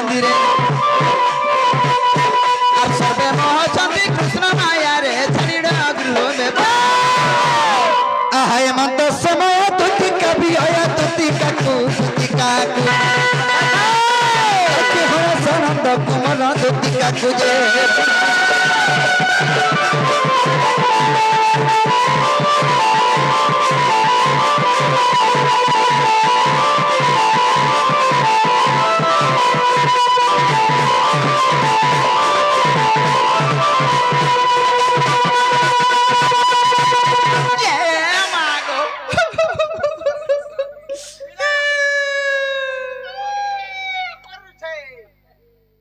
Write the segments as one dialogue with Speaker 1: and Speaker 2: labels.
Speaker 1: মন্দিরে আর সর্বে মহচন্দি কৃষ্ণ মায়ারে ছাড়িড় গৃহ আহ হেমন্ত সময় তুতি কবি হয় তুতি কাকু সনন্দ কুমল তুতি কাকু যে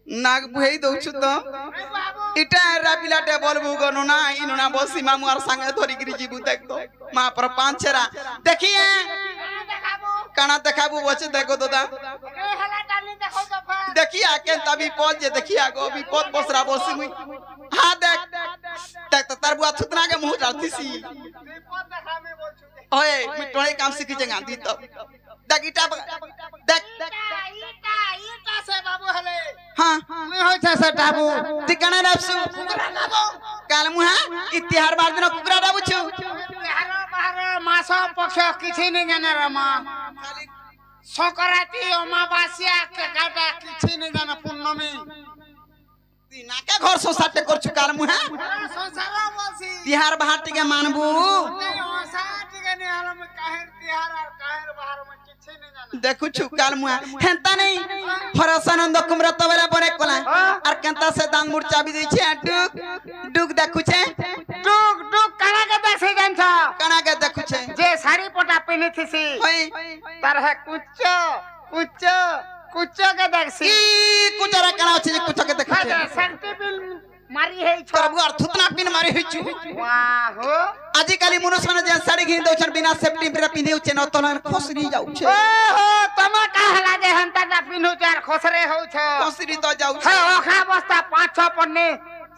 Speaker 1: नाग बुहेई दउछु तो इटा रा पिलाटे बोलबु गनो ना इनु ना बसी मामु आर संगे धरि गिरी जीबु देख तो मा पर पांच छरा देखिए काना देखाबु बचे देखो दादा
Speaker 2: ए हला डाली देखो तो
Speaker 1: देखिए आके तभी पहुंच जे देखिए आगो अभी पद बसरा बसी हुई हां देख देख तो तार बुआ थुतना के मुंह डालती सी
Speaker 2: पद देखा में बोल छु
Speaker 1: ओए मिटोळे काम सीखी जे गांधी तो देख इटा देख
Speaker 2: ईटा से बाबू हले
Speaker 1: हां
Speaker 2: मैं होय छ सटाबू
Speaker 1: तिकणा रापसु
Speaker 2: कुकरा नाबो
Speaker 1: काल मुहा इतिहार बार दिन कुकरा डाबुछु
Speaker 2: बिहार बाहर मास पक्ष किछि नै जाने रमा संक्रांति अमावास्या के काटा किछि नै जाने पूर्णमी
Speaker 1: नाका घर सोसाटे करछु काल मुहा
Speaker 2: संसार बोलसी
Speaker 1: तिहार बाहर टिके मानबू
Speaker 2: नहीं ओसा टिके नै हाल में काहेर तिहार और काहेर बाहर में किछि नै जाने
Speaker 1: देखुछु काल मुहा हेंता नहीं हरसानंद कुमरत बेला बने कोला और केंता से दान मुर्चा भी दै छे डुक डुक देखुछे
Speaker 2: डुक डुक काना के देखे जान छ
Speaker 1: कणा के देखुछे
Speaker 2: जे साड़ी पटा पहने थिसी
Speaker 1: होय
Speaker 2: तार है कुच्चो कुच्चो कुच्चो के देखसी
Speaker 1: ई कुचरा कणा अछि जे कुच के देखुछे
Speaker 2: शक्ति बिल मारी है छ
Speaker 1: प्रभु और थुतना पिन मारी हिचु
Speaker 2: वाह हो
Speaker 1: आजि काली मनुष्य ने जे साड़ी घिन दउछन बिना सेफ्टी रे पिंधे उचे न तलन खसरी जाउछे
Speaker 2: ओहो तमा कहला जे हंता ना पिनु चार खसरे हो छ
Speaker 1: खसरी तो जाउछे
Speaker 2: है ओखा बस्ता 5-6 पन्ने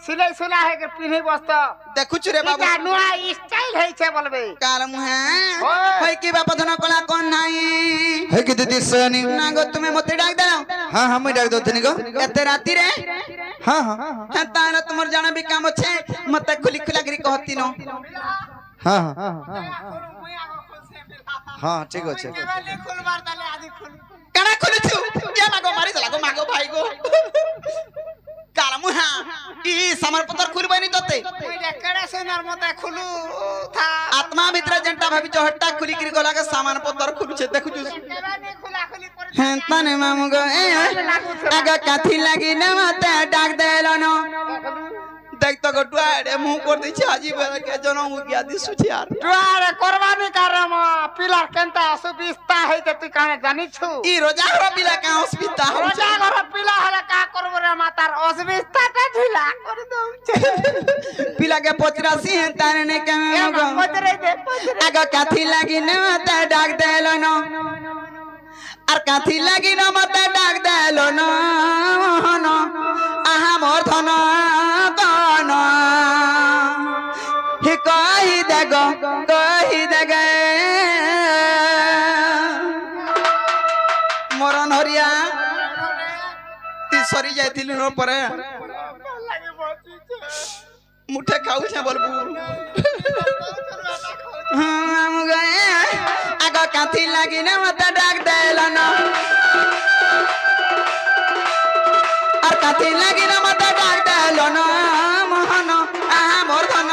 Speaker 2: सिलाई सुला है के पिन्ही बस्ता
Speaker 1: देखुछु रे बाबू
Speaker 2: इटा नुआ स्टाइल है छे बोलबे
Speaker 1: काल मुहा होय की बाप धन कोला कोन नाही है कि दीदी सनी ना गो तुम्हें मते डाक देला हां हां मैं डाक दोतनी गो एते राती रे हां हां ताना तुमर जाना भी काम छे मते खुली खुला गिरी कहती नो हां हां हां ठीक अछि कणा खुलछु या मागो मारी चला गो मागो भाई गो काल मुहा ई समर पत्थर खुलबनी तते
Speaker 2: केड़ा सोनार मते खुलू था
Speaker 1: आत्मा भीतर जंटा भाभी चहट्टा खुली गिरी गला के सामान पत्थर खुलछे देखुछु
Speaker 2: केड़ा ने खुला खुली कर
Speaker 1: हैं तने मामू गो ए आगा काथी लागी न मते डाक देलो न देख तो गटुआड़े मुंह कर दै छी आजी बेला के जनम गया दिसु छी यार
Speaker 2: द्वारे करबानी करम पिलर केनता असुबिस्ता है त तू काने जानि छु
Speaker 1: ई रोजा घर पिला का अस्पताल हम
Speaker 2: रोजा घर पिला हला का करबो रे मातार असुबिस्ता त ढिला कर दउ छे
Speaker 1: पिला के पचरासी हैं ताने ने के मगो
Speaker 2: पचरे दे
Speaker 1: आगा काथी लागी न मते डाक देलो न আর কাথি লাগি ন মতে ডাক দেলো ন আহা মোর ধন কন হি কহি দেগ মরণ হরিয়া তুই সরি যাইছিলি ন পরে মুঠে খাউছে বলবু हम गए आगो काथी लागी न मत डाक देला न और काथी लागी न मत डाक देलो न मोहन आहा मोर धन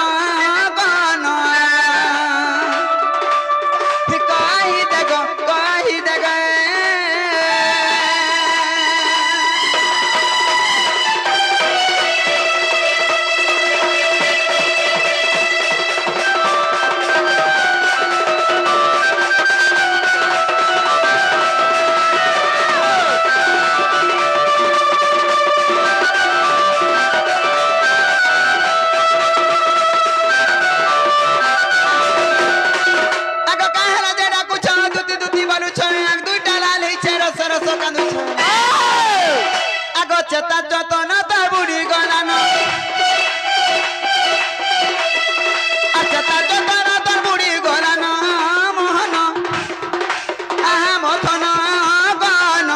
Speaker 1: बन कहि देगो चेता जतन ता बुढ़ी गलान चेता जतन ता बुढ़ी गलान मोहन आहा मथन गन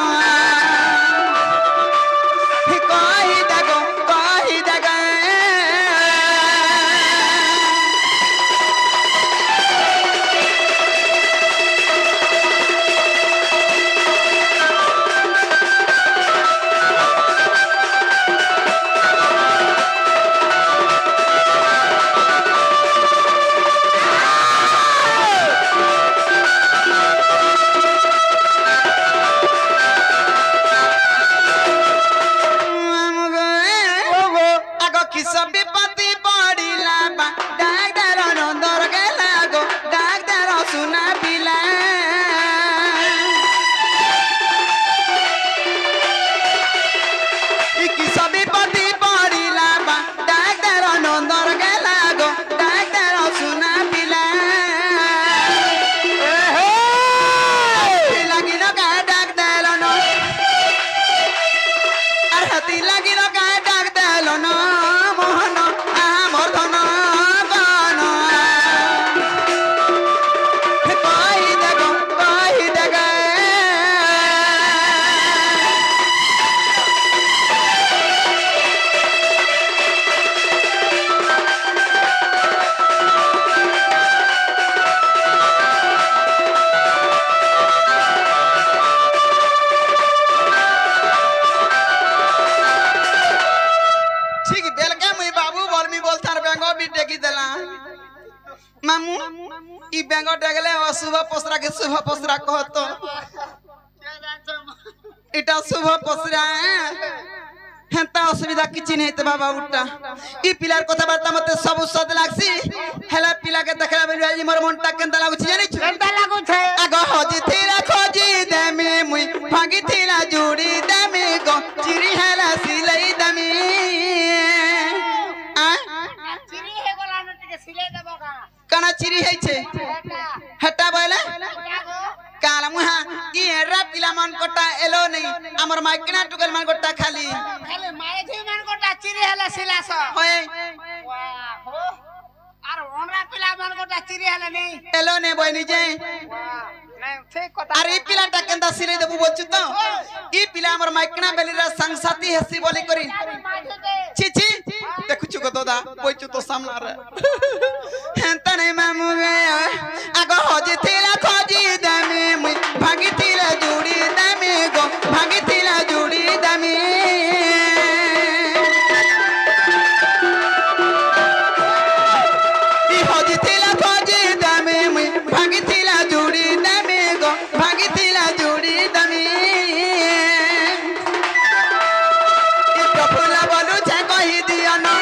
Speaker 1: मामू ई बेंगो डगले अशुभ पसरा के शुभ पसरा कहतो इटा शुभ पसरा हेंता असुविधा किछि नै ते बाबा उठा ई पिलार कथा बार्ता मते सब सद लागसी हेला पिला के देखला बेली मोर मनटा केंता लागुछि जानि छु
Speaker 2: केंता लागु छै
Speaker 1: आगो हजी थिला खोजी देमी मुई भागी थिला जोड़ी देमी गो चिरी हेला सिलाई देमी आ
Speaker 2: चिरी हे गोला न टिके सिले देबो का
Speaker 1: कना चिरी है छे हटा बोले काला मुहा ई एरा पिला मन कोटा एलो नहीं हमर माइकना टुकल मन कोटा खाली
Speaker 2: माए जी मन कोटा चिरी हेला सिलास
Speaker 1: होय
Speaker 2: वाह हो आर ओनरा पिला मन कोटा चिरी हेला नहीं
Speaker 1: एलो ने बनी जे
Speaker 2: वाह नहीं ठीक कथा
Speaker 1: अरे पिला टा केंदा सिले देबु बोचु तो ई पिला हमर माइकना बेलीरा संग साथी हसी बोली करी छी छी देखु छु गदोदा बोचु तो सामना रे हेंता नहीं मामू गे आगो हजी थिला खोजी दामी मुई भागी थिला जोड़ी दामी गो भागी थिला जोड़ी दामी ई हजी थिला खोजी दामी मुई भागी थिला जोड़ी दामी गो भागी थिला जोड़ी दामी ई प्रफुल्ल बोलू छे कहि दिया ना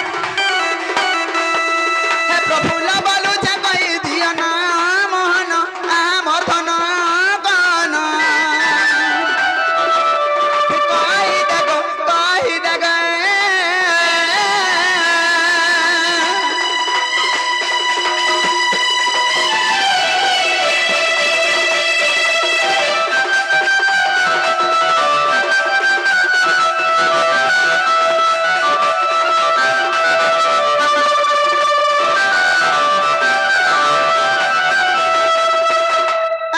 Speaker 1: हे प्रफुल्ल बोलू छे कहि दिया ना मोहन आमर धन गन कहि देगो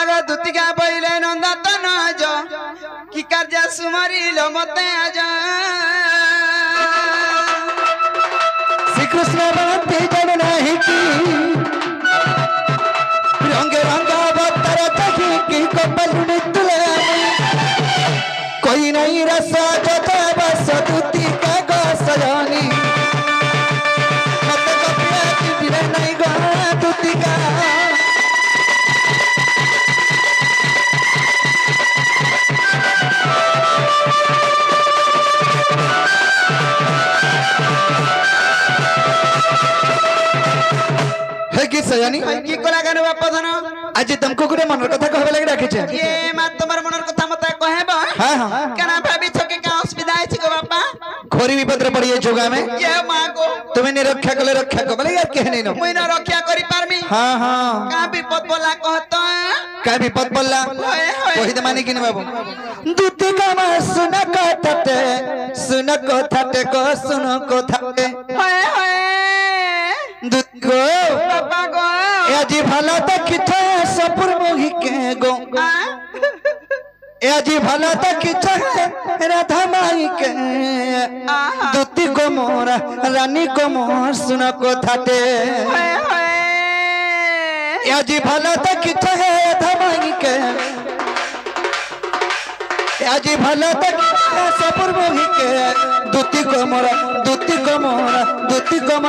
Speaker 1: अगर दुतिका बइले नंदतन आज की कार्य सुमरिल मते आज
Speaker 3: श्री कृष्ण भक्ति जन नहीं की रंग रंगा बतर तकी की कपल नितले कोई नहीं रसा जता बस दूती का गो सजानी मत कपिया की बिना नहीं गो दूती का है की सजानी
Speaker 1: की कोला गानो बापा धन
Speaker 3: आज तुमको गुरे मनर कथा कहबे लागि राखी छे
Speaker 1: ये मा तुम्हार मनर कथा मते कहबो
Speaker 3: हां हां
Speaker 1: केना भाभी छके का असुविधा है गो बापा
Speaker 3: खोरी विपद रे पड़िए जोगा में
Speaker 1: ये मां गो
Speaker 3: तुम्हें ने रक्षा कले रक्षा को बोले यार कहने नो
Speaker 1: मुई न रक्षा करी पारमी
Speaker 3: हां हां
Speaker 1: का विपद बोला कहत
Speaker 3: का विपद बोलला
Speaker 1: होय होय
Speaker 3: वही त माने किने बाबू दूती का मा सुन को थाटे को सुन को थाटे
Speaker 1: होय होय
Speaker 3: दूत को
Speaker 1: बापा गो
Speaker 3: ए जी भला त किथे सपुर मोहि के गो ए जी भला त किथे राधा माई के दूती को मोरा रानी को मोर सुन को थाटे
Speaker 1: होय होय
Speaker 3: ए जी भला त किथे राधा माई के ए जी भला त किथे सपुर मोहि के दूती को मोरा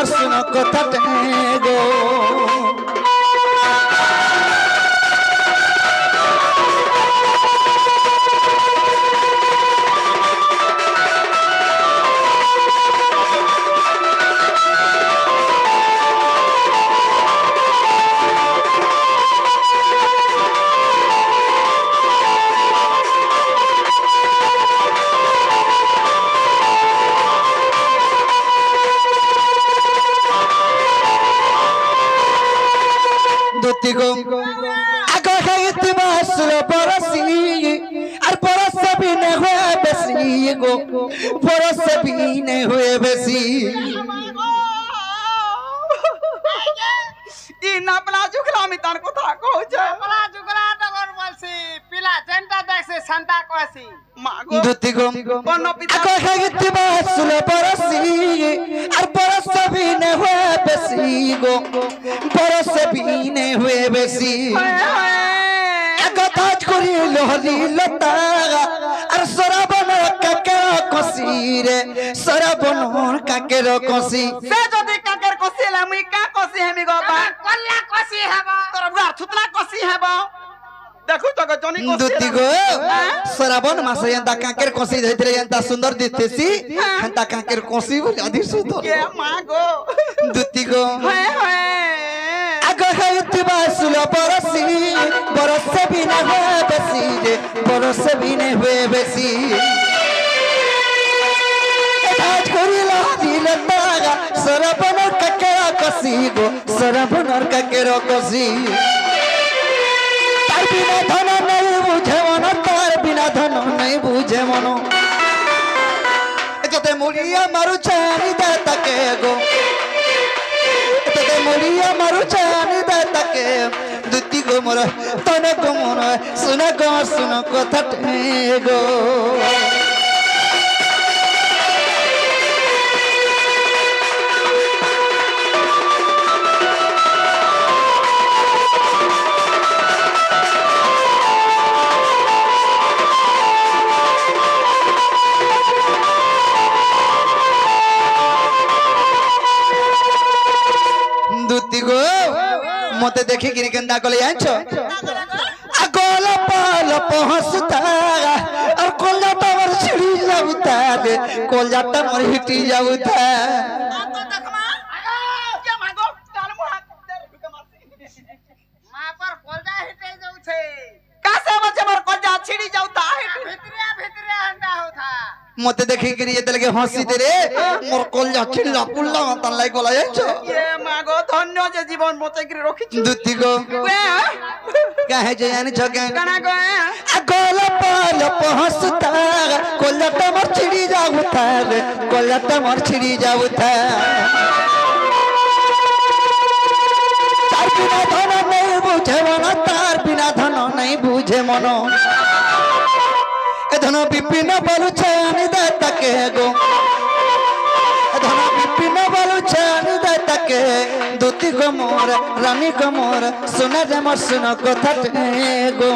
Speaker 3: सुन को थाटे गो दूती को आगो है इतिहास परसी और परस भी न हुए बेसी गो परस भी न हुए बेसी
Speaker 1: ई नपला जुगला मितान कथा कहू छै
Speaker 2: हमरा जुगला डगर बलसी पिला जेंटा देख से संता कहसी
Speaker 1: मां गो
Speaker 3: दूती को
Speaker 1: बनो पिता
Speaker 3: आगो है इतिहास परसी और परस भी न हुए बेसी गो परस भी न हुए बेसी ताज करी लोहली लता और सराबन काकेर कसी रे सराबन काकेर कसी
Speaker 1: से जदी काकर कसिला मुई का कस কষি হেমি গো বা
Speaker 2: কল্লা কষি হেবা
Speaker 1: তোর বুড়া থুতলা কষি হেব দেখু তো গো জনি কষি
Speaker 3: দুতি গো শ্রাবণ মাসে এন্তা কাকের কষি ধইতরে এন্তা সুন্দর দিতেছি এন্তা কাকের কষি বলি আদি সুন্দর
Speaker 1: কে মা গো
Speaker 3: দুতি গো
Speaker 1: হয়ে হয়ে
Speaker 3: আগো হইতিবা সুলো পরসি পরসে বিনে হয়ে বেশি রে পরসে বিনে হয়ে বেশি কাজ করিলা দিল তাগা শ্রাবণ কাকের কষি গো শ্রাবণ কাকের কষি তার বিনা ধন নাই বুঝে মন তার বিনা ধন নাই বুঝে মন এতে মরিয়া মারু চানি দে তাকে গো এতে মরিয়া মারু চানি দে তাকে দুতি গো মোর তনে গো মন শুন কথা গো দুতি গো মতে দেখি গিরি কেন্দা কলে আইছো আগল পাল পহসতা আর কলজাটা মোর ছিড়ি যাউতা রে কলজাটা মোর হিটি যাউতা
Speaker 2: মা পর কলজা হেটে যাউছে
Speaker 1: কাছে বচে মোর কলজা ছিড়ি যাউতা
Speaker 2: ভিতরিয়া ভিতরিয়া হন্ডা হোথা
Speaker 3: মতে দেখি গিরি এতলকে হসি দে রে মোর কলজা ছিড়লা পুল্লা মাতান লাই গলা আইছো
Speaker 1: এ মা গো ধন্য যে জীবন বচে গিরি রখিছি
Speaker 3: দুতি গো কাহে যে আনিছো কেন
Speaker 1: কানা গো
Speaker 3: আগল পাল পহসতা কলজাটা মোর ছিড়ি যাউতা রে কলজাটা মোর ছিড়ি যাউতা তার বিনা ধন নাই বুঝে মন তার বিনা ধন নাই বুঝে মন এ ধন বিপিন বলুছে আনি দে তাকে গো এ ধন বিপিন বলুছে আনি দে তাকে দুতি গো মোর রানী গো মোর শুনে রে মোর শুন কথা গো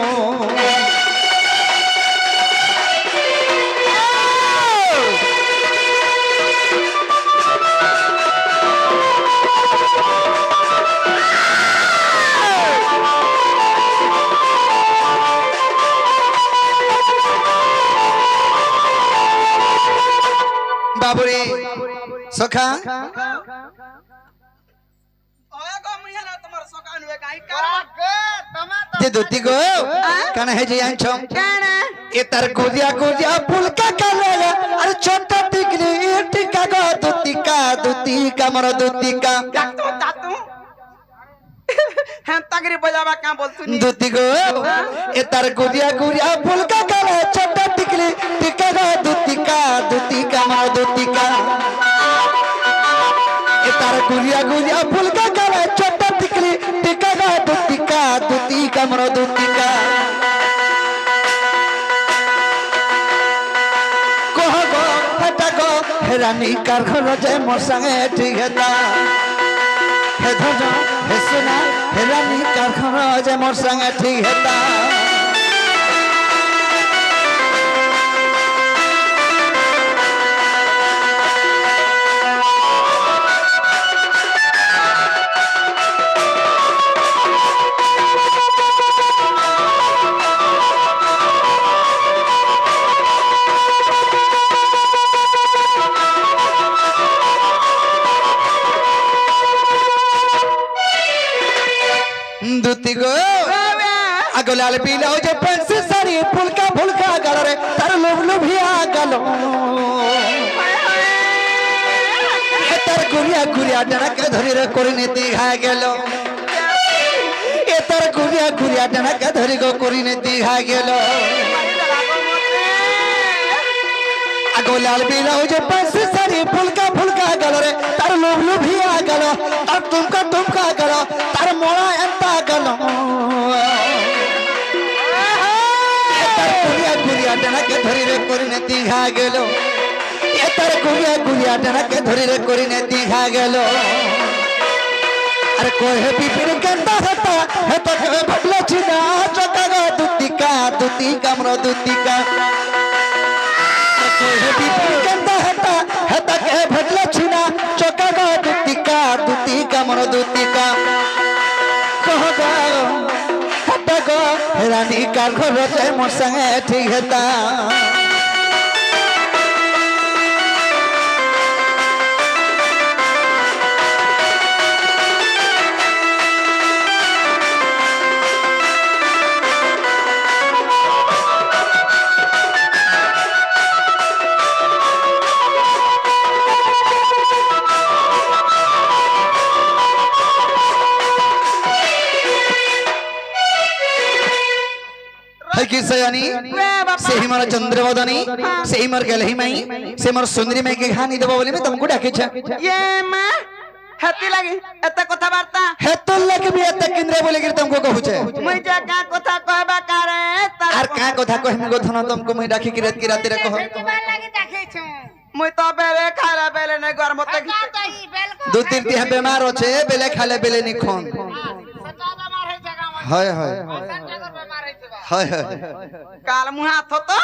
Speaker 3: বাবুরে সখা
Speaker 1: ওয়া গো মিয়ানা তোমার সকান বে কাই
Speaker 2: গে তোমা তো
Speaker 3: যে দুতি গো কানা হে যে আনছো
Speaker 1: কানা
Speaker 3: এ তার গুদিয়া গুদিয়া ফুলকা কালেলা আর ছোট টিকলি টিকা গো দুতিকা মোর দুতিকা
Speaker 1: দাতু হ্যাঁ তাগরি বজাবা কা বলতুনি
Speaker 3: দুতি গো এ তার গুদিয়া গুদিয়া ফুলকা কালে ছোট টিকলি টিকা গো দুতিকা মোর দুতিকা এ তার গুদিয়া গুদিয়া ফুলকা কালে ছোট টিকলি টিকা গো দুতিকা মোর দুতিকা কহ গো হেটা গো রানী কার ঘর যে মোর সঙ্গে ঠিক হেতা হে ধজ হে সোনা হে রানী কার ঘর যে মোর সঙ্গে ঠিক হেতা দুতি গো আগলাল পিলাও যে পেন্সি সারি ফুলকা ফুলকা গালরে তার লোভ লোভিয়া গেল তার গুড়িয়া গুড়িয়া ডানাকে ধরি রে করে নীতি খায় গেল এ তার গুড়িয়া গুড়িয়া ডানাকে ধরি গো করে নীতি খায় গেল আগলাল পিলাও যে পেন্সি সারি ফুলকা ফুলকা গালরে তার লোভ লোভিয়া গেল তার তুমকা গেল তার মোড়া এন্তা গেল তার গুড়িয়া গুড়িয়া ডানাকে ধরি রে করে নীতি খায় গেল এ তার গুড়িয়া গুড়িয়া ডানাকে ধরি রে করে নীতি খায় গেল अरे कोई बिपिन गंदा हता है तो है भटला छिना चका दुतिका मरो दुतिका कोई बिपिन गंदा हता है तो है भटला छिना चका दुतिका मरो দুতিকা কহ গো হট গো রানী কার ঘর যায় মোর সঙ্গে ঠিক হেতা की सयानी से हिमर चंद्रवदनी से हिमर गलही मई से मोर सुंदरी मई के कहानी देबो बोली मैं तुमको डाके छ
Speaker 1: ये मां हेती लगी एत कथा वार्ता
Speaker 3: हेतो लगे भी एत केंद्र बोले कि तुमको कहू छे
Speaker 1: मुई जा का कथा कहबा करे
Speaker 3: आर का कथा कहमी गो थनो तुमको मैं डाकी की रात रे कहो
Speaker 2: लागे देखै छु
Speaker 1: मुई तो बेले खाला बेले ने घर मत
Speaker 3: दो तीन ती बीमार होछे बेले खाले बेले नि खोन
Speaker 2: सटा बीमार है जगह में
Speaker 3: हाय हाय
Speaker 2: संजगर बीमार है छबा
Speaker 3: हाय हाय
Speaker 1: काल मुहा थो तो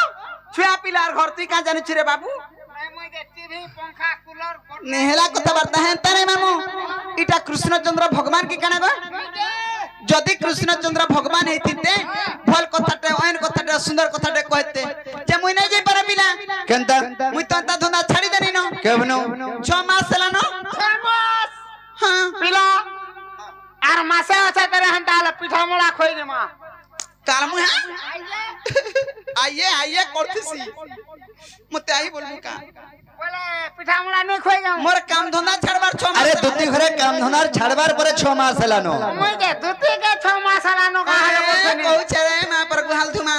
Speaker 1: छुआ पिलार घर तुई का जानि छि रे बाबू
Speaker 2: मुई दे टीवी पंखा कूलर
Speaker 1: नेहला कथा वार्ता है तारे मामू इटा कृष्णचंद्र भगवान की काना गो जदि कृष्णचंद्र भगवान हेतिते भल कथाटे ओन कथाटे सुंदर कथाटे कहते जे मुई नै जे पर पिला
Speaker 3: केनता
Speaker 1: मुई तो ता धंदा छाड़ी देनी न
Speaker 3: केबनो
Speaker 1: 6 मास हला न
Speaker 2: 6 मास
Speaker 1: हां
Speaker 2: पिला आर मासे আছে तेरे हंताल पिठा मोड़ा खोई दे मां
Speaker 1: काल मुहा आइए आइए करथिसी मते आई बोलबू का
Speaker 2: बोले पिठा मोड़ा नहीं खोई जाऊं
Speaker 1: मोर काम धंदा छाड़बार 6 मास
Speaker 3: अरे दुती घरे काम धनार छाड़बार परे 6 मास हलानो
Speaker 2: मुई दे दुती के 6 मास लानो का है
Speaker 1: कहू छरे मां पर गुहाल थुमा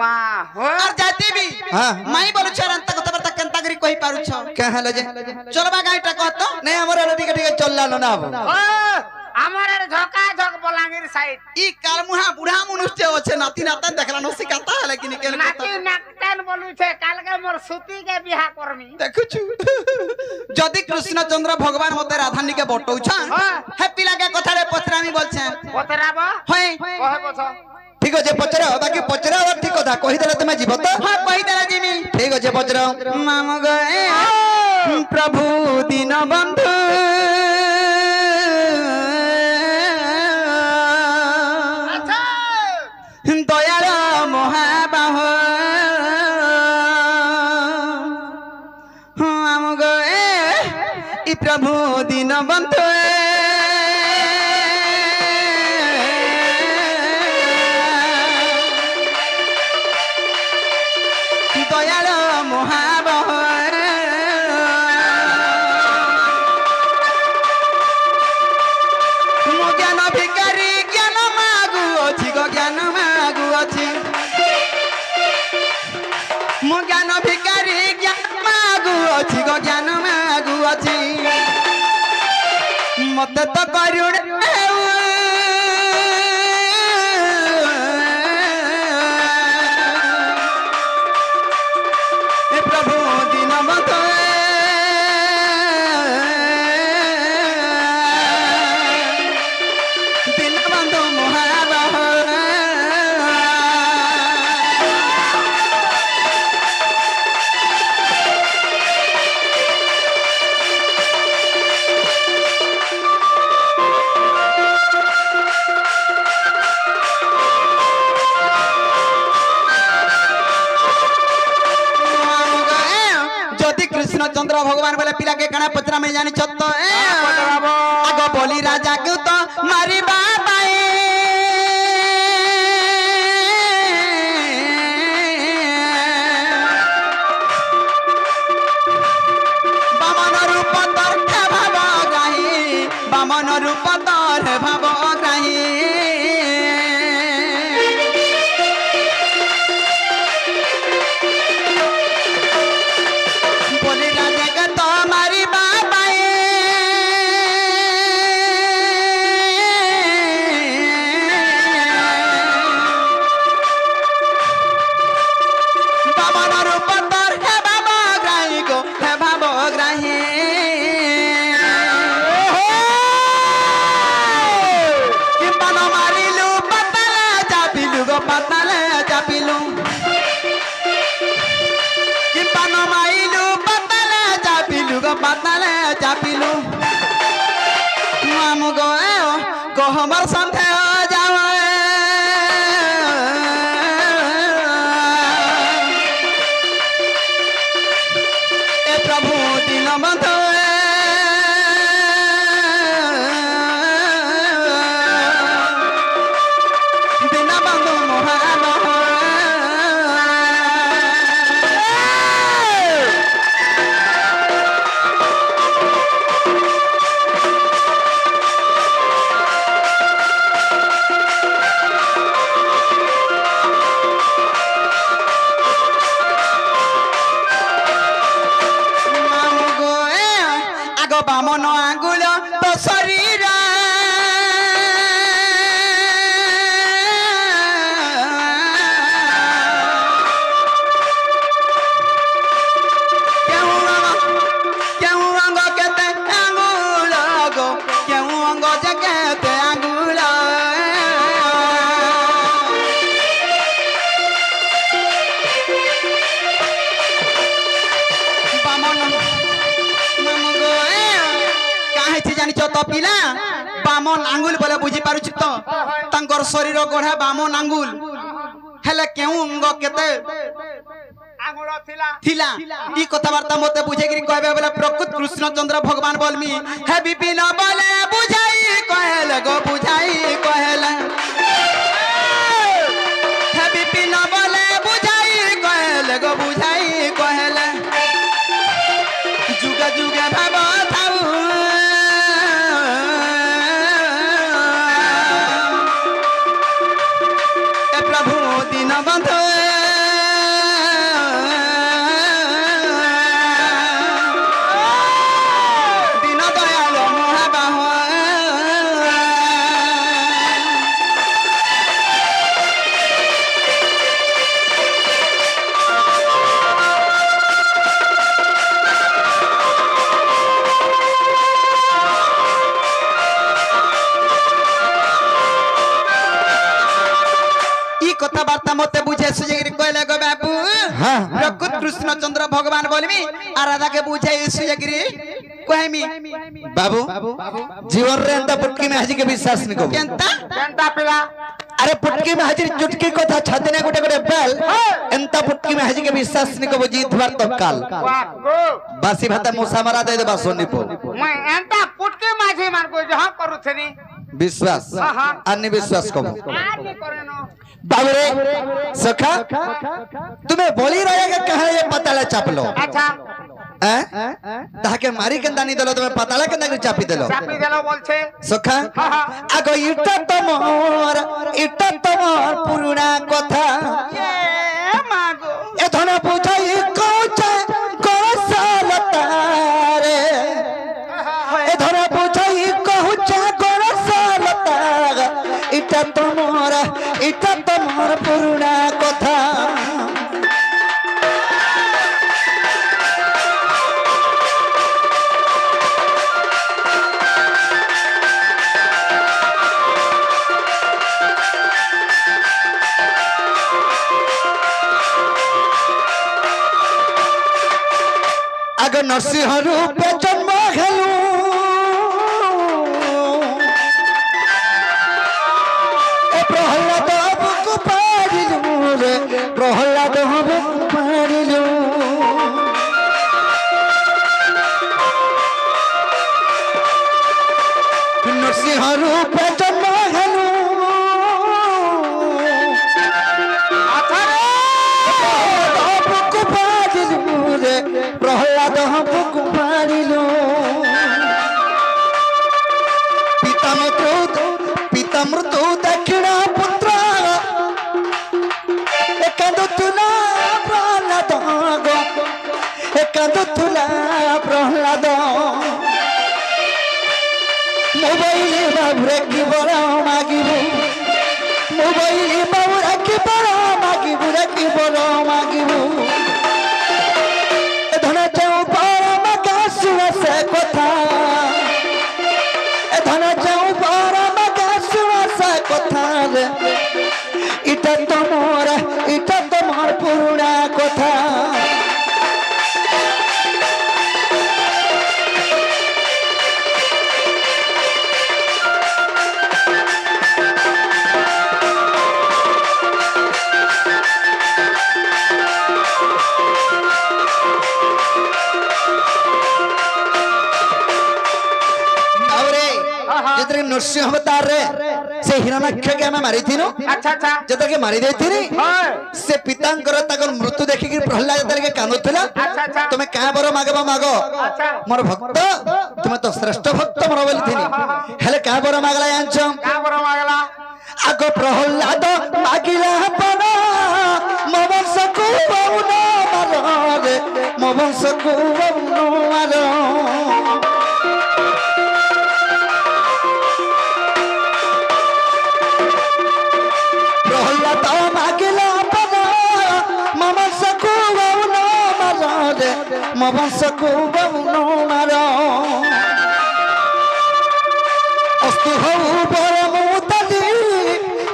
Speaker 2: वाह हो
Speaker 1: और जाती भी
Speaker 3: हां
Speaker 1: माई बोलु छरन तक कथा वार्ता केनता करी कहि पारु छ
Speaker 3: कहा लजे
Speaker 1: चलबा गाइटा कहतो
Speaker 3: नहीं हमर ठीक ठीक चललानो ना अब
Speaker 2: ओ हमारे झोका झोक बोलांगीर साइड
Speaker 1: ई काल मुहा बुढ़ा मनुष्य होछे नाती नाता देखला न सिकाता है लेकिन केन
Speaker 2: नाती नाकतन बोलु छे काल के मोर सुती के बियाह करमी
Speaker 1: देखु छु जदि कृष्णचंद्र भगवान मते राधानी के बटौ छ हे पिला के कथा रे पचरामी बोल छे
Speaker 2: पतराबो
Speaker 1: होय
Speaker 2: कहे पछ
Speaker 3: ठीक अच्छे पचरा बाकी पचरा और ठीक कथा कहि देले तुमे जीव तो
Speaker 1: हां कहि देला जिमी
Speaker 3: ठीक अच्छे पचरा
Speaker 1: माम गए प्रभु दीन बंधु दयाल महाबाह हम गए ई प्रभु दीन बंधु दयाल महाबाह मो ज्ञान भिकारी ज्ञान मागु अछि गो ज्ञान मागु अछि मो ज्ञान भिकारी ज्ञान मागु अछि गो ज्ञान मागु अछि मते तो करुण हे प्रभु दीन बंधु दीन बंधु महाबाह जदि कृष्णचंद्र भगवान बोले पिला के काना पचरा में जानी छत आगो बोली राजा के तो मारी बाबाए बामन रूप तर भाव ग्राही बामन रूप तर भाव ग्राही बोली राजा का तो हमारी बाबाए बाबा न रूप तर है बाबा ग्राही गो है बाबा ग्राही कि बनो मारी लू पतला चापिलू गो पतला चापिलू कि बनो माइलू पतला चापिलू गो पतला चापिलू मामू गो আমার সাথে যাওয়া এ প্রভু দিন বন্ধ দিন বন্ধু মহান বামন আঙ্গুল তো শরীর কেউ অঙ্গ কেতে আঙ্গুল গো কেউ অঙ্গ যে কেতে আঙ্গুল বামন জানিছ তো পিলা বামন আঙ্গুল বলে বুঝি পারুছি তো তাঙ্কর শরীর গঢ়া বামন আঙ্গুল হেলে কেউ অঙ্গ কেতে
Speaker 2: আঙুল থিলা
Speaker 1: থিলা ই কথাবার্তা মতে বুঝাইকি কইবে বলে প্রকৃত কৃষ্ণচন্দ্র ভগবান বলমি হে বিপিন বলে বুঝাই কহেলে গো বুঝাই কহেলে হে বিপিন বলে বুঝাই কহেলে গো বুঝাই কহেলে যুগে যুগে ভাব থাউ এ প্রভু দিন বন্ধ দিন দয়াল মহাবাহ কথাবার্তা মতে বুঝে সুযোগ কইলে গো বাবু প্রকৃত কৃষ্ণচন্দ্র ভগবান বলবি আর রাধাকে বুঝাই সুযোগ কইমি
Speaker 3: बाबू जीवन रे एंता पुटकी में हाजी के विश्वास नहीं को
Speaker 1: केंता
Speaker 2: কেনটা পিলা
Speaker 3: अरे पुटकी में हाजी चुटकी को था छादने गोटे गोटे बेल एंता पुटकी में हाजी के विश्वास नहीं को जीत भर तो काल
Speaker 2: বাপ গো
Speaker 3: बासी भाता मुसा मारा दे देबा सोनी पो
Speaker 2: মই এন্টা পুটকি মাঝি মান কই জহ করুছনি
Speaker 3: विश्वास अन्य विश्वास को
Speaker 2: আর নি করে ন
Speaker 3: बाबू रे सखा तुम्हें बोली रहेगा कहां ये पताला चापलो
Speaker 2: আচ্ছা
Speaker 3: ताके मारी के दानी देलो तुम्हें पताला के दानी चापी देलो
Speaker 2: চাপি দিল বলছে
Speaker 3: सखा आगो इटा तमोर पुराना कथा
Speaker 2: এ মাগো
Speaker 3: ए धना बुझाई कोचा गोसालतारे ए धना बुझाई कोचा गोसालतारे इटा तमोर पुराना कथा आगे नरसिंह रूप जन्म हेलु ए प्रहलाद बुक पारिलु रे प्रहलाद बुक पारिलु नरसिंह रूप जन्म हेलु प्रहलाद बुक पारिलु पिता मृत्यु दक्षिण पुत्र एकादुला प्रहलाद गो एकादुला प्रहलाद मोबाइल बाबुरे की बर मागिबु मोबाइल बाबुरा की बर मागिबु रे की बर मागिबु धन जाऊ परम गासुर से कथा धन जाऊ परम गासुर से कथा रे इटा तमोर पुराना कथा ଯେତେବେଳେ ନୃସିଂହ ଅବତାର ରେ ସେ ହିରଣ୍ୟାକ୍ଷ के ଆମେ ମାରିଥିନୁ
Speaker 2: अच्छा अच्छा
Speaker 3: ଯେତେବେଳେ ମାରି ଦେଇଥିନି
Speaker 2: हां
Speaker 3: ସେ ପିତାଙ୍କର ତାଙ୍କର ମୃତ୍ୟୁ ଦେଖିକି ପ୍ରହ୍ଲାଦ ଯେତେବେଳେ କାନ୍ଦୁଥିଲା
Speaker 2: अच्छा अच्छा
Speaker 3: ତମେ କାହା ବର ମାଗବ ମାଗ
Speaker 2: अच्छा
Speaker 3: ମୋର ଭକ୍ତ ତୁମେ ତ ଶ୍ରେଷ୍ଠ ଭକ୍ତ ମୋର ବୋଲିଥିନି ହେଲେ କାହା ବର ମାଗଲା ଜାଣିଛ
Speaker 2: का बरो मागला
Speaker 3: आग प्रहलाद मागिला बन मो वंश को बउन मार रे मो वंश को बउन मार प्रहलाद मागिला बन मो वंश को बउन मार रे मो वंश को बउन मार अस्तु हऊ परम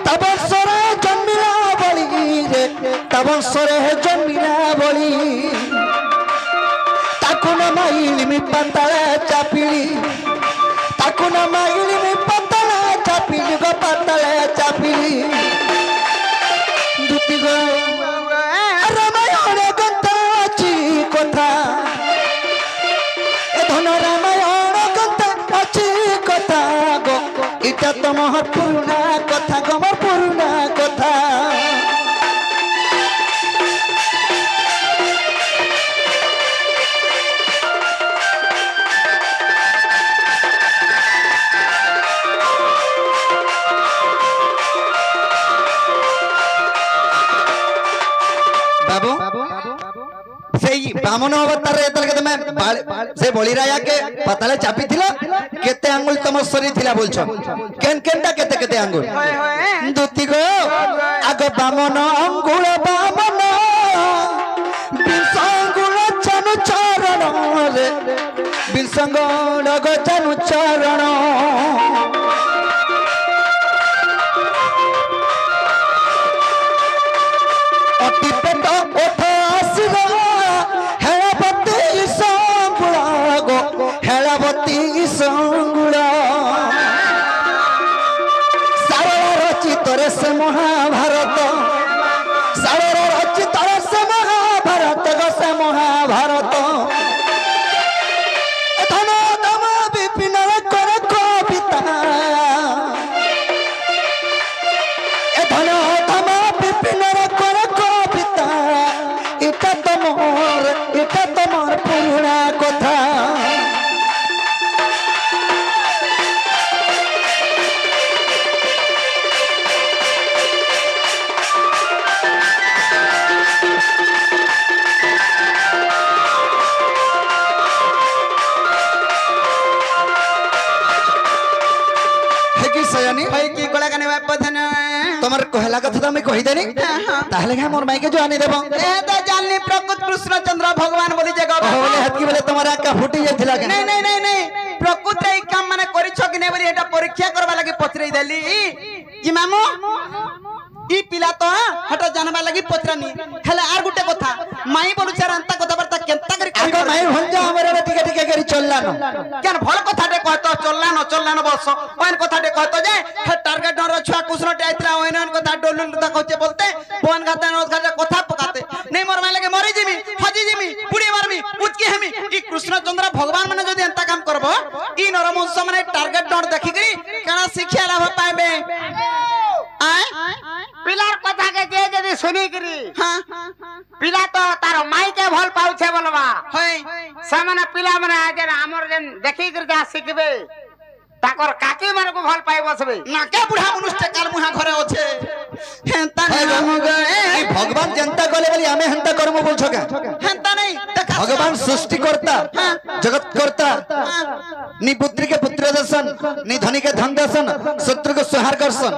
Speaker 3: तबसरे जन्मिला बली रे तबसरे जन्मिला बली ताकु न माइली मी पतला चापिली ताकु न माइली मी पतला चापिली गो पतला चापिली दुती गो रामायण गंताची कथा ए धन रामायण गंताची कथा गो इटा तो मोहर पुरुना कथा गमर पुरुना कथा बाबू से बामन अवतार तमे से बलिराया के पताले चापी थिला केते आंगुल तम सरी थिला बोलछो केन केनटा केते केते आंगुल दुती गो आगो बामन अंगुल बामन बिसंगुल चनु चरण रे बिसंगुल गो चनु चरण अति पेट ओठ आसिरा हेळापति संगुला गो हेळापति संगुला सारा रचित रे से महाभारत सारा रचित रे से महाभारत गो से महाभारत धन दम विपिन कर कविता ए धन दम विपिन कर कविता इटा तमर पुरुना कथा सयानी
Speaker 1: भाई की कोला कने पथन
Speaker 3: तमर कहला कथा मैं कहि देनी ताहले का मोर माइके जो आनी देबो
Speaker 1: ए तो जानली प्रकृत कृष्ण चंद्र भगवान बोली जगह
Speaker 3: बोले हाथ की बोले तुम्हारा का फुटी जाथिला के
Speaker 1: नहीं नहीं नहीं नहीं प्रकृत रे काम माने करिछो कि नै बोली एटा परीक्षा करबा लागि पथरै देली कि मामू ई पिला तो हटा जानबा लागि पथरानी हेले आर गुटे कथा माई बोलु छार अंता कथा बर्ता केनता करी
Speaker 3: आगो माई भंजा हमरे टिके टिके करी चलला न
Speaker 1: केन भल कथा दे कहतो चलला न बस ओन कथा दे कहतो जे हे टारगेट डर छुआ कृष्ण टे आइतला ओन कथा डोलु लुता कहचे बोलते फोन गाता न गाता कथा पकाते नहीं मोर माई लगे मरि जिमी हजी जिमी पुडी मारमी उचकी हेमी ई कृष्ण चंद्र भगवान माने जदी अंता काम करबो ई नरमंश माने टारगेट डर देखि गई केना शिक्षा लाभ पाएबे आय
Speaker 2: पिलार कथा के जे जदी सुनी करी
Speaker 1: हां
Speaker 2: पिला तो तार माई के भल पाउछे बोलबा
Speaker 1: होय
Speaker 2: सामान्य पिला माने जे हमर जे देखि कर जा सिखबे ताकर काकी मन को भल पाइ बसबे
Speaker 1: ना के बुढ़ा मनुष्य काल मुहा घरे होछे हेंता नाम गए
Speaker 3: ई भगवान जनता कोले बोली हमें हंता करमु बोलछो का
Speaker 1: हेंता नहीं देखा
Speaker 3: भगवान सृष्टि करता जगत करता नी पुत्री के पुत्र दर्शन नी धनी के धन दर्शन शत्रु के संहार करसन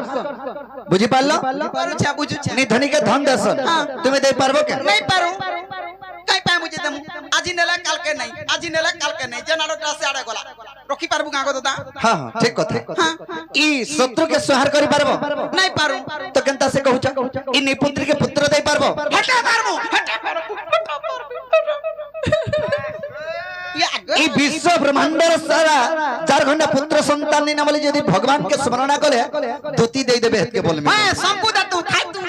Speaker 3: बुझी पारलो
Speaker 1: परुछा बुझुछा
Speaker 3: नी धनी के धन दर्शन तुम्हें दे पारबो के
Speaker 1: नहीं पारू कई पाए मुझे दम आज नेला काल के नहीं जनाडो से आड़े गला रखी पारबु गागो दादा
Speaker 3: हां हां ठीक कथा ई शत्रु के संहार करि पारबो
Speaker 1: नहीं पारू
Speaker 3: तो केनता से कहूचा ई नी पुत्री के पुत्र दे पारबो
Speaker 1: हटा पारबु
Speaker 3: ई विश्व ब्रह्मांड सारा 4 घंटा पुत्र संतान नि नामले यदि भगवान के स्मरण करे धोती दे देबे के बोल में
Speaker 1: हां संपु दतु थाई तू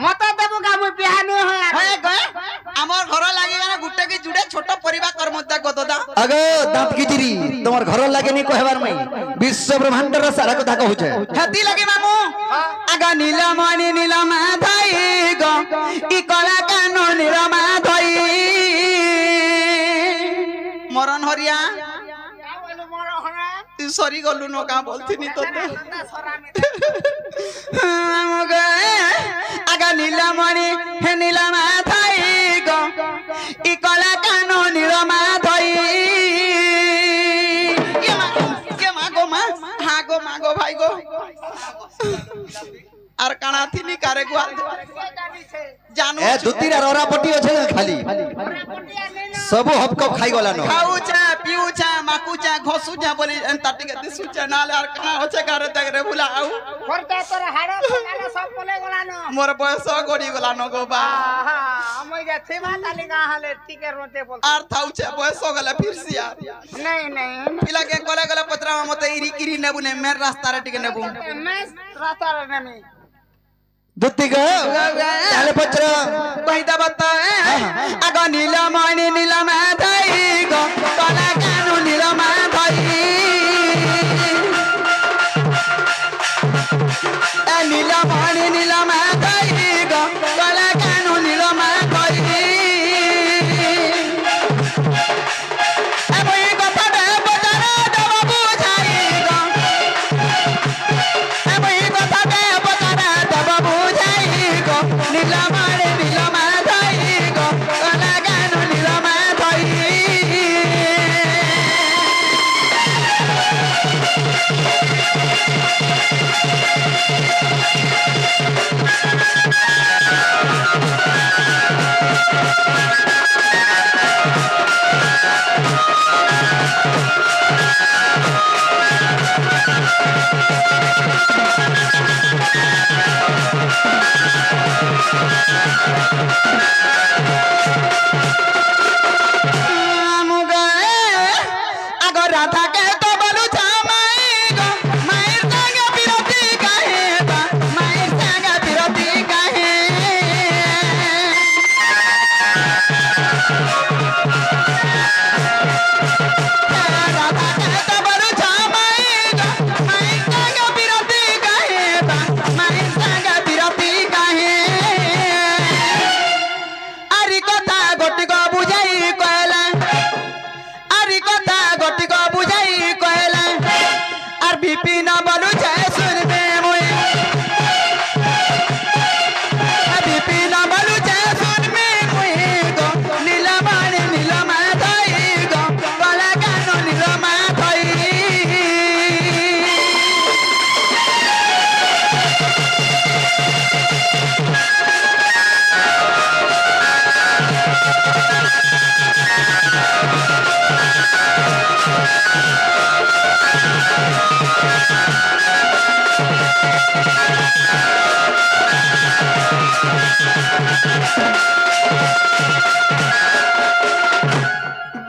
Speaker 2: मत देबु का मु बिहानी
Speaker 1: होय गए हमर घर लागे ना गुटे के जुड़े छोट परिवार कर्मता गददा
Speaker 3: अगो दांत गिटिरी तोमर घर लागे नी कहबार मई विश्व ब्रह्मांड रा सारा कथा कहू छे
Speaker 1: हेती लगे मामू आगा नीलमणि नीलमा धाई गो ई कला कानो नीलमा धाई मरण हरिया सरी गलु न का बोलथिनी तो आगा नीलमणि हे नीलमा धाई गो ई कला कानो नीलमा धाई ये मागो मा हागो मागो भाई गो আর কানা থিনি কারে গোয়াল জানো
Speaker 3: ए दुतीरा रोरा पट्टी আছে খালি सब हपकप खाई गला न
Speaker 1: খাউছা পিউছা মাকুছা ঘসুছা বলি এন্তা টিকে দিসুছা নালে আর কানা হচ্ছে কারে তাগরে ভুলা আউ
Speaker 2: করতে তোর হাড় কালে সব বলে গলানো
Speaker 1: মোর বয়স গড়ি গলা ন গো বা
Speaker 2: আমি যে থিমা তালি গা হালে টিকে রোতে বল
Speaker 1: আর থাউছে বয়স গলা ফিরছি আর
Speaker 2: नहीं नहीं
Speaker 1: পিলাকে গলা গলা পত্রা মতে ইরি কিরি নেবু নে মের রাস্তারে টিকে নেবু
Speaker 2: मैं रास्ता नहीं
Speaker 3: दुती गो তাহলে পত্র
Speaker 1: কইতা বতা আগা নীলমণি নীলমা ধাই গো কলা কানু নীলমা ধাই এ নীলমণি নীলমা ধাই গো কলা কানু নীলমা ধাই এ বই কথা দে বজারে দেব বুঝাই গো এ বই কথা দে বজারে দেব বুঝাই গো নীলমণি নীলমা ধাই গো কলা কানু নীলমা ধাই আগো রাধা কে তো বলু জামাই গো মায়ের সঙ্গে বিরতি কাহে বা মায়ের সঙ্গে বিরতি কাহে রাধা কে তো বলু জামাই গো মায়ের সঙ্গে বিরতি কাহে বা মায়ের সঙ্গে বিরতি কাহে আরি কথা গটিক বুঝাই কয়লা আরি কথা গটিক বুঝাই কয়লা আর বিপিন বলু যায় শুনবে মুই বিপিন বলু যায় শুনবে মুই গো নীলমণি নীলমা ধাই গো কলা কানু নীলমা ধাই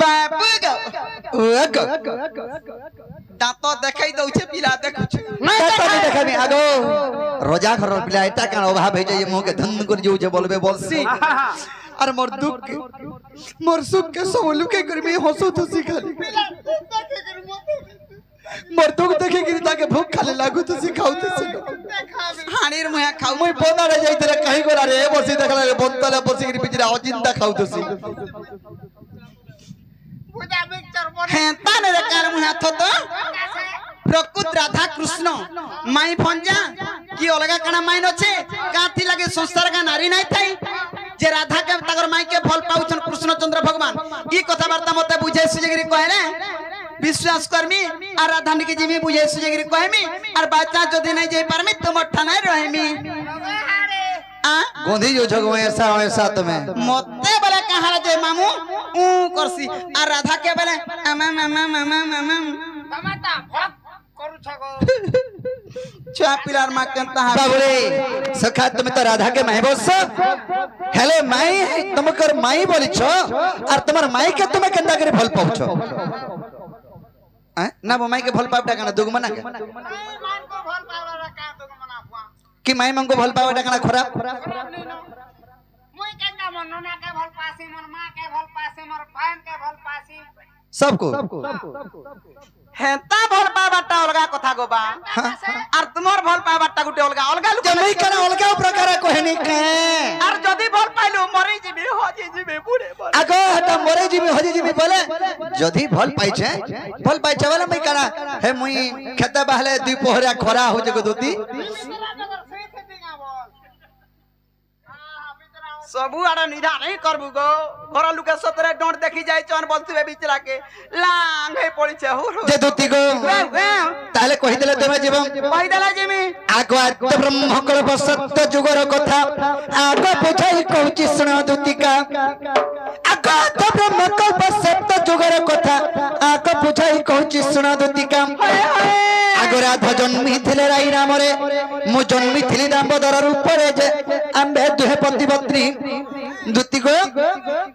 Speaker 1: বাবু গো
Speaker 3: ওগো
Speaker 1: দাঁত দেখাই দউছে পিলা দেখুছ
Speaker 3: তাতে দেখাবি আগো রোজা ঘর পিলা এটা কান অভাব হই যায় মুকে ধন করে যাউছে বলবে বলছি আর মোর দুঃখ মোর সুখ কে সব লুকে করবি হসু তুসি খালি মোর দুঃখ দেখে কি তাকে ভুক খালি লাগু তুসি খাউতেছি
Speaker 1: হাড়ির মুয়া খাও
Speaker 3: মুই বনারে যাইতরে কাহি করা রে বসি দেখলা রে বন্তলে বসি কি পিছরে অচিন্তা খাউতেছি
Speaker 2: বুঝা মিক্সচার বল
Speaker 1: হ্যাঁ তানে রে কার মুয়া থত প্রকৃত রাধা কৃষ্ণ মাই ভঞ্জা কি অলগা কানা মাইন আছে কাথি লাগে সংসার কা নারী নাই থাই যে রাধা কে তাগর মাই কে ফল পাউছন কৃষ্ণচন্দ্র ভগবান ই কথাবার্তা মতে বুঝাই সুজগিরি কহে বিশ্বাস করমি আর রাধানি के जिमी बुझे सुजगिरी कहमी और बाचा जदी नहीं जाई परमी तुम ठनाई रहमी आ
Speaker 3: गोंधी जो जग में ऐसा वैसा तुम्हें
Speaker 1: मते बोले कहां जे मामू ऊ करसी और राधा के बोले अमा मामा मामा मामा
Speaker 2: टमाटा भक करू छगो
Speaker 1: छुआ पिलार मा केनता
Speaker 3: बाबुरे सखा तुम तो राधा के माई बोस हेले माई तुमकर माई बोली छो और तुम्हार माई के तुम्हें केंदा करे फल पाउछो ना वो माई के फल पावटा काना दुगमना के
Speaker 2: मान को भल पावला का तो मना हुआ
Speaker 3: कि माई मंगो फल पावटा काना खराब
Speaker 2: मुई केंदा मन नना के भल पासी मोर मां के भल पासी मोर बहन के भल पासी
Speaker 3: सबको
Speaker 1: হেতা ভাল পাবারটা অলগা কথা গোবা আর তোমার ভাল পাবারটা গুটে অলগা অলগা লুক
Speaker 3: জমই কেন অলগা প্রকার কহেনি কে
Speaker 1: আর যদি ভাল পাইলু মরি যাবি হজি যাবি বুড়ে বল
Speaker 3: আগ হটা মরে জিমি হজি জিমি বলে যদি ভাল পাইছে বলে মই কানা হে মুই খেতে বাহলে দুই পহরা খরা हो जगो দুতি
Speaker 1: सबु आड़ा निधा नहीं करबु गो घर लुके सतरे डोंट देखी जाय चन बोलथिबे बिचरा के लांग हे पड़ी छे हो
Speaker 3: যে দুতি গো তাহলে কই দিলে তুমি জীবন
Speaker 1: কই দেলা জিমি
Speaker 3: আগ আত্ম ব্রহ্মকল্প সত্য যুগর কথা আগ বুঝাই কହୁছি শুণ দুতিকা আগ আত্ম ব্রহ্মকল্প সত্য যুগর কথা আগ বুঝাই কହୁছি শুণ দুতিকা আগ রাধা জন্মি থিলে রাই নামরে মু জন্মি থিলি দাম্বদর রূপরে যে আম্বে দুহে পতি পত্নী দুতি গো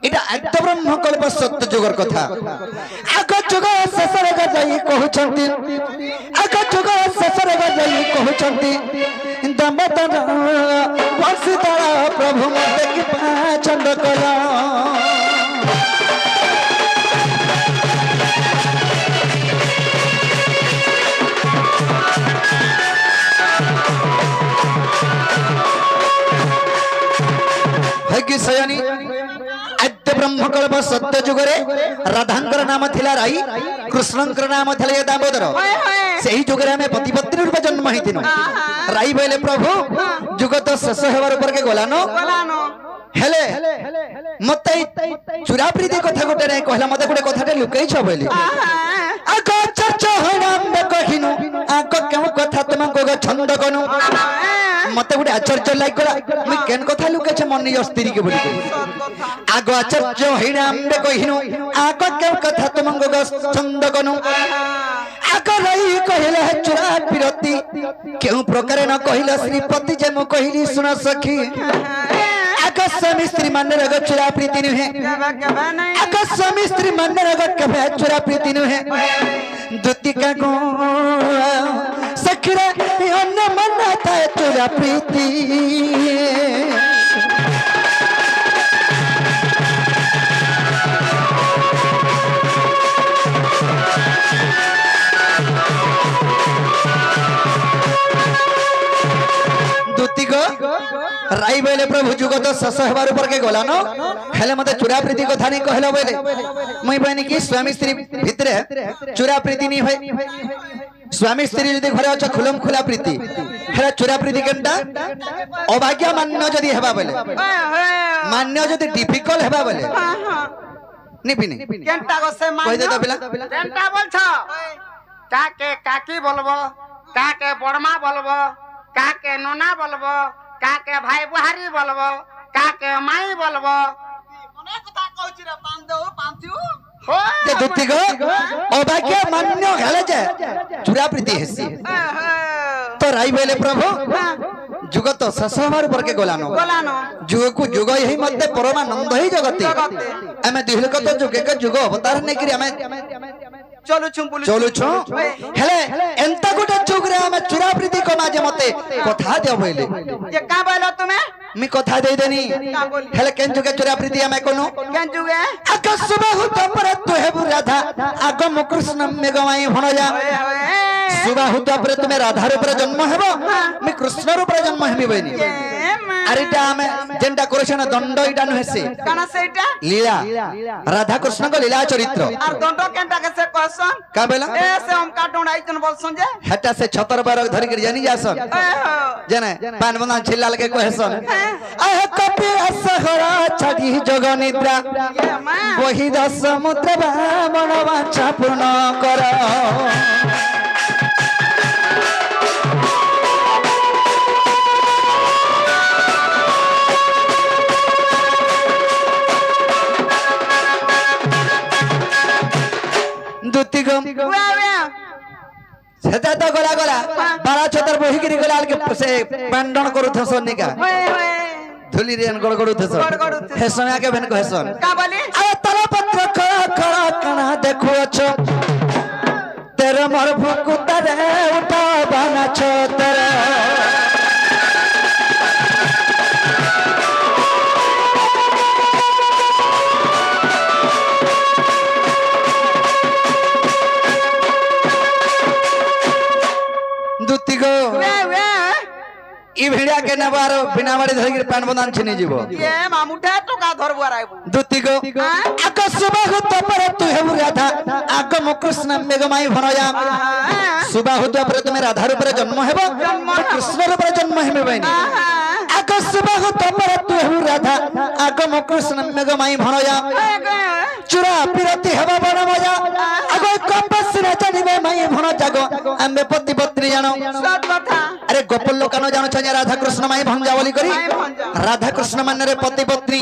Speaker 3: এটা আত্ম ব্রহ্মকল্প সত্য যুগর কথা আগ যুগ শেষরে যাই কହୁଛନ୍ତି আগ যুগ শেষরে যাই কହୁଛନ୍ତି দাম্বদর বংশীধর প্রভু মতে কি পাচন্দ কলা कि सयानी आद्य ब्रह्मकल्प सत्य जुगरे राधांकर नाम थिला राई कृष्णंकर नाम थिला दामोदर सेही जुगरे हमें पतिपत्नी रूप जन्म हितिनु राई बोले प्रभु जुग तो शेष हेबार ऊपर के गलानो हेले मते चुरा प्रीति कथा गोटे नै कहला मते गोटे कथाटे लुकाई छ बोली आक चर्चा होनाम कहिनु आक केउ कथा तुमको ग छंद कनु मते गोटे आश्चर्य लागला मैं केन कथा लुके छ मन्नी स्त्री के बोली आग आश्चर्य होनाम कहिनु आक केउ कथा तुमको ग छंद कनु आक रही कहला चुरा प्रीति केउ प्रकार न कहला श्रीपति जे मु कहिली सुन सखी स्वामी स्त्री मानने रग चुरा प्रीति नुहे स्वामी स्त्री मानने रग कभे चुरा प्रीति नुहे दुतिका को सखरा अन्य मना था चुरा प्रीति राई बोले प्रभु जुग तो शश हेबार ऊपर के गला न हेले मते चुरा प्रीति कथा नहीं कहलो बोले मई बहनी की स्वामी स्त्री भितरे चुरा प्रीति नहीं होय स्वामी स्त्री जदी घरे अच्छा खुलम खुला प्रीति हेला चुरा प्रीति केनटा अभाग्य मान्य जदी हेबा बोले मान्य जदी डिफिकल्ट हेबा बोले निपिनी
Speaker 1: केनटा गसे मान
Speaker 3: कहि दे तो बिला
Speaker 2: केनटा बोलछ काके काकी बोलबो काके बड़मा बोलबो काके नोना बोलबो काके भाई बुहारी बोलबो काके माई बोलबो
Speaker 1: कोने कथा कहउछि रे पांदो पांचू
Speaker 2: हो
Speaker 3: ते दुति गो अभाग्य मान्य घाले जे चुरा प्रीति हेसी तो राई बोले प्रभु जुग तो शश हमार ऊपर के गलानो जुग को जुग यही मते परमानंद ही जगते हमें दिहल को तो जुगे के जुग अवतार ने करी हमें चलु छु हेले एंता गोटे जुग रे हमें चुरा प्रीति को माजे मते कथा दे बोले
Speaker 1: ये का बोलो तुम्हें
Speaker 3: मी कथा दे देनी हेले केन जुगे चुरा प्रीति हमें कोनो
Speaker 1: केन जुगे
Speaker 3: आकाश सुबाहु तपर तु हेबु राधा आगम कृष्ण मेगवाई भणजा सुबाहु तपर तुम्हें राधा रूप रे जन्म हेबो मी कृष्ण रूप रे जन्म हेमी बनी अरेटा हमें जेंटा करछन दंड इटा नहेसे
Speaker 1: काना सेटा
Speaker 3: लीला राधा कृष्ण को लीला चरित्र
Speaker 1: और दंड केनटा के से कहसन
Speaker 3: का बेला
Speaker 1: ए से हम काटोन आइतन बोलसन जे
Speaker 3: हेटा से 76 बार धरि के जानी जासन जने पान बंदा छिलाल के कहसन आह कपि असहरा छडी जग निद्रा वही दस समुद्र बामण वाचा पूर्ण कर दुतिगम सेता तो गला गला बारा छतर बही गिरी गला के से पांडन करू थसन निका धुली रेन गड़गड़ू थसन हे समय के बेन कहसन
Speaker 1: का बोली
Speaker 3: आ तल पत्र खड़ा खड़ा कना देखो छ तेरे मोर भुकुता रे उठा बाना छ तेरे বেটিয়া কে নেবার বিনা বাড়ি ধরে প্যান বদান ছিনি যাব
Speaker 2: ये मामुठे टका धरबो आइबो
Speaker 3: দুতি গো আগ সুবাহু তপরে তু হেবু রাধা আগ কৃষ্ণ মেঘমাই ভনয়া সুবাহু তপরে তুমি রাধা রূপে জন্ম হেব কৃষ্ণ রূপে জন্ম হেবে বাইনি আগ সুবাহু তপরে তু হেবু রাধা আগ কৃষ্ণ মেঘমাই ভনয়া চুরা পিরতি হেবা বড় মজা আগ কপস রাজনিবে মাই ভন জাগো আমি পতি পত্নী জানো
Speaker 2: सब कथा
Speaker 3: अरे गोपाल लोक जानो छ राधा कृष्ण माई भंजा बोली करी राधा कृष्ण मान रे पति पत्नी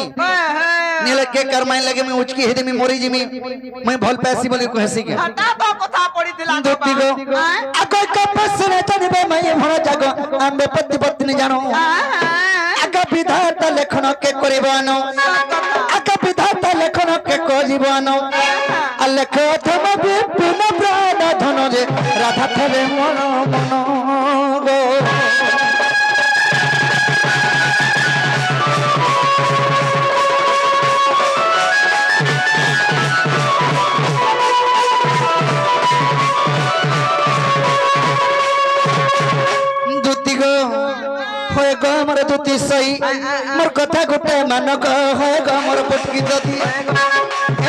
Speaker 3: नीले के कर माई लगे मैं उचकी हेदे मैं मोरी जिमी मैं भल पैसी बोली कहसी के
Speaker 2: हटा तो कथा पड़ी दिला
Speaker 3: दुती गो आको कपस रे चनिबे माई भण जागो आम्बे पति पत्नी जानो आका विधाता लेखन के करिबानो आका विधाता लेखन के करिबानो अलेख थम विपुल प्राण धन रे राधा थरे मन मन गो दुती गो होय गो मोर दुती सई मोर कथा गोटे मान गो होय गो मोर पुटकी दुती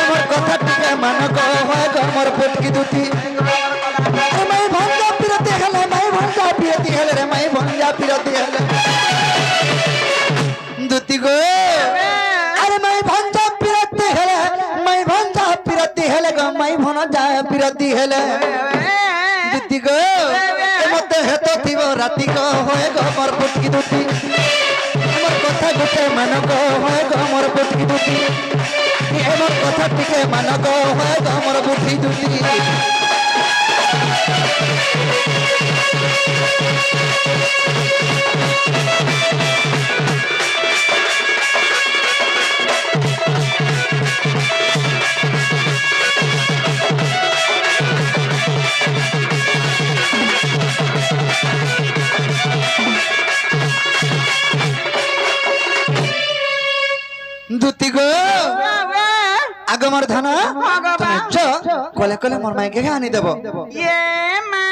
Speaker 3: मोर कथा टिके मान गो होय गो मोर पुटकी दुती मैं भंजा पिरती हले मैं भंजा पिरती हले रे मैं भंजा पिरती हले दुती गो अरे मैं भंजा पिरती हले मैं भंजा पिरती हले गो मैं भंजा पिरती हले दुती गो मते हेतो थिबो राती को होय गो मोर पुटकी दुती मोर कथा गुटे मान गो होय गो मोर पुटकी दुती मोर कथा टिके मान गो होय गो मोर बुद्धि दुती दुती गो आगमर धन कले कले मोर माई के आनी देबो
Speaker 2: ये मां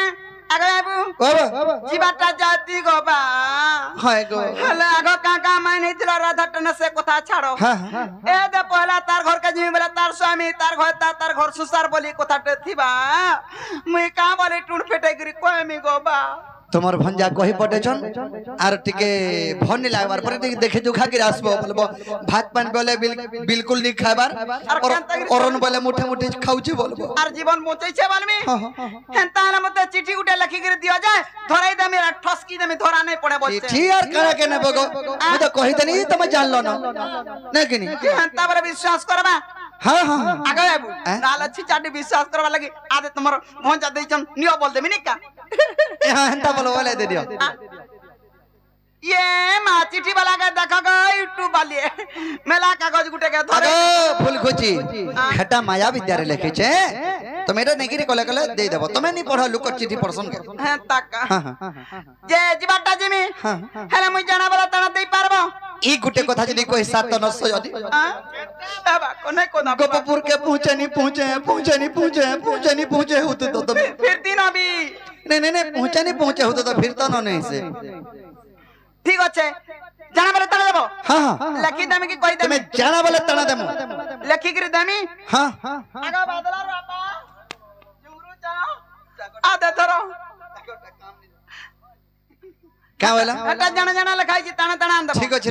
Speaker 2: आगे बाबू
Speaker 3: बाबा
Speaker 2: जीवाटा जाती गो बा
Speaker 3: हाय गो
Speaker 2: हला आगो काका माने तिला राधा टन से कथा छाड़ो
Speaker 3: हां
Speaker 2: ए दे पहला तार घर के जिमी बोला तार स्वामी तार घर सुसार बोली कथा थिबा मुई का बोले टुन फेटे गिरी कोमी गो बा
Speaker 3: তোমার ভঞ্জা কহি পটেছন আর টিকে ভনি লাগবার পরে টিকে দেখে জুখা কি আসবো বলবো ভাত পান বলে বিলকুল নি খাবার অরণ বলে মুঠে মুঠে খাউছি বলবো
Speaker 2: আর জীবন বঞ্চাইছে বালমি হেনতা হলে মতে চিঠি গুটে লিখি করে দিও যায় ধরাই দেমি আর ঠসকি দেমি ধরা নাই পড়ে বলছে
Speaker 3: চিঠি আর কারা কেনে বগো মু তো কহি দেনি তুমি জানলো না নাকিনি
Speaker 2: হেনতা বলে বিশ্বাস করবা
Speaker 3: हां हां
Speaker 2: आगे बाबू नाल अच्छी चाटी विश्वास करवा लगी आदे तुम्हारो भंजा देचन नियो बोल देमी निका
Speaker 3: हां हंता बोलो वाले दे दियो
Speaker 2: ये मा चिट्ठी वाला के देखा गो यूट्यूब वाली मेला कागज गुटे के धरे
Speaker 3: अरे फूल खोची हेटा माया विद्यालय लिखे छे तो मेरा नेगिरी कोले कोले दे देबो तमे नहीं पढ़ो लुक चिट्ठी पढ़सन के
Speaker 2: हां ताका जे जीवाटा जिमी हेला मुई जाना वाला तना देई पारबो
Speaker 3: ई गुटे कथा जदी कोई सात तो नस जदी
Speaker 2: बाबा कोने कोना
Speaker 3: गोपपुर के पहुंचे होते तो तुम
Speaker 2: फिर दिन अभी
Speaker 3: नहीं पहुंचे होते तो फिर तो नहीं से
Speaker 2: ठीक আছে জানা বলে তাড়া দেব
Speaker 3: हां
Speaker 2: লকি দামি কি কই দেমি
Speaker 3: তুমি জানা বলে তাড়া দেমু
Speaker 2: লকি করে দামি
Speaker 3: हां
Speaker 2: আগা বাদলার বাবা জুমরু চা আদে ধরো
Speaker 3: क्या बोला
Speaker 2: এটা জানা জানা লেখাই জি তানা তানা আন দেব
Speaker 3: ठीक আছে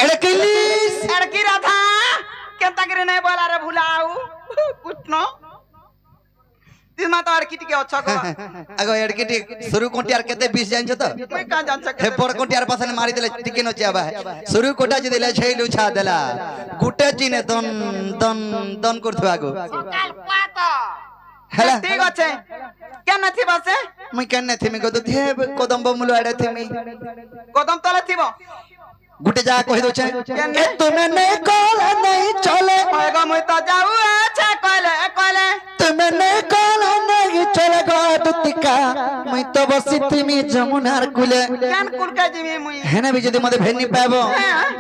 Speaker 3: एड़किलिस
Speaker 2: এড়কি রাধা কেনতা করে নাই বলা রে ভুলাউ কুটনো दिमा तो अड़की टिके अच्छा को
Speaker 3: अगो एड़किटी शुरू कोटियार केते 20 जान छ त
Speaker 2: कोई का जान सके
Speaker 3: हे पर कोटियार पासन मारी देले टिके न चाबा शुरू कोटा जे देले छैलु छा देला गुटे चिने दन करथु आगो
Speaker 2: सकाल पातो
Speaker 3: हेला
Speaker 2: ठीक আছে কেন নথি বসে
Speaker 3: মই কেন থিমি গো তো हे कदम बमुलो आडे थिमी
Speaker 2: কদম তলে থিব
Speaker 3: गुटे जा कहि दो छे ए तुमे नहीं कॉल नहीं चले
Speaker 2: होएगा मुई तो जाऊ अच्छा कहले
Speaker 3: तुमे नहीं कॉल नहीं चले गो दुतिका মুই তো বসি তুমি যমুনার কুলে
Speaker 1: কেন কুলকা জিমি মুই
Speaker 3: হেনে বি যদি মতে ভেনি পাব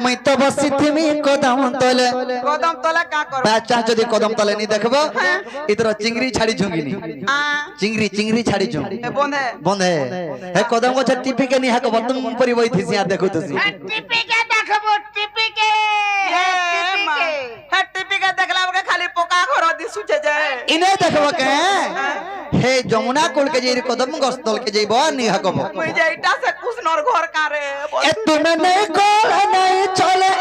Speaker 3: মুই তো বসি তুমি কদম তলে
Speaker 1: কদম তলে কা করব
Speaker 3: বাচ্চা যদি কদম তলে নি দেখবো ইতর চিংড়ি ছাড়ি ঝুঙ্গিনি চিংড়ি ছাড়ি ঝুঙ্গি
Speaker 1: এ বন্ধে
Speaker 3: বন্ধে হে কদম গছ টিপিকে নি হাক বতন পরি বইথিছি আর দেখুতছি
Speaker 2: টিপিকে দেখবো টিপিকে
Speaker 1: হ্যাঁ টিপিকে দেখলা আমাকে খালি পোকা ঘর দিছুছে যে
Speaker 3: ইনে দেখবো কে হে যমুনা কুল के जे कदम गछ तल के जेबो নি হাকব
Speaker 1: মুই যে এটা সে কুসনর ঘর কারে
Speaker 3: ए तुम नहीं कोल नहीं चले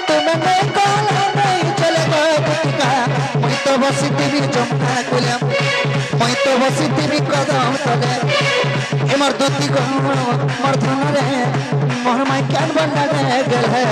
Speaker 3: तुम नहीं कोल नहीं चले गो पुतिका मुई तो बसी टीवी जमुना कुले मुई तो बसी टीवी कदम तले एमर दुती को मोर धन रे मोर माई कान बंदा रे गेल है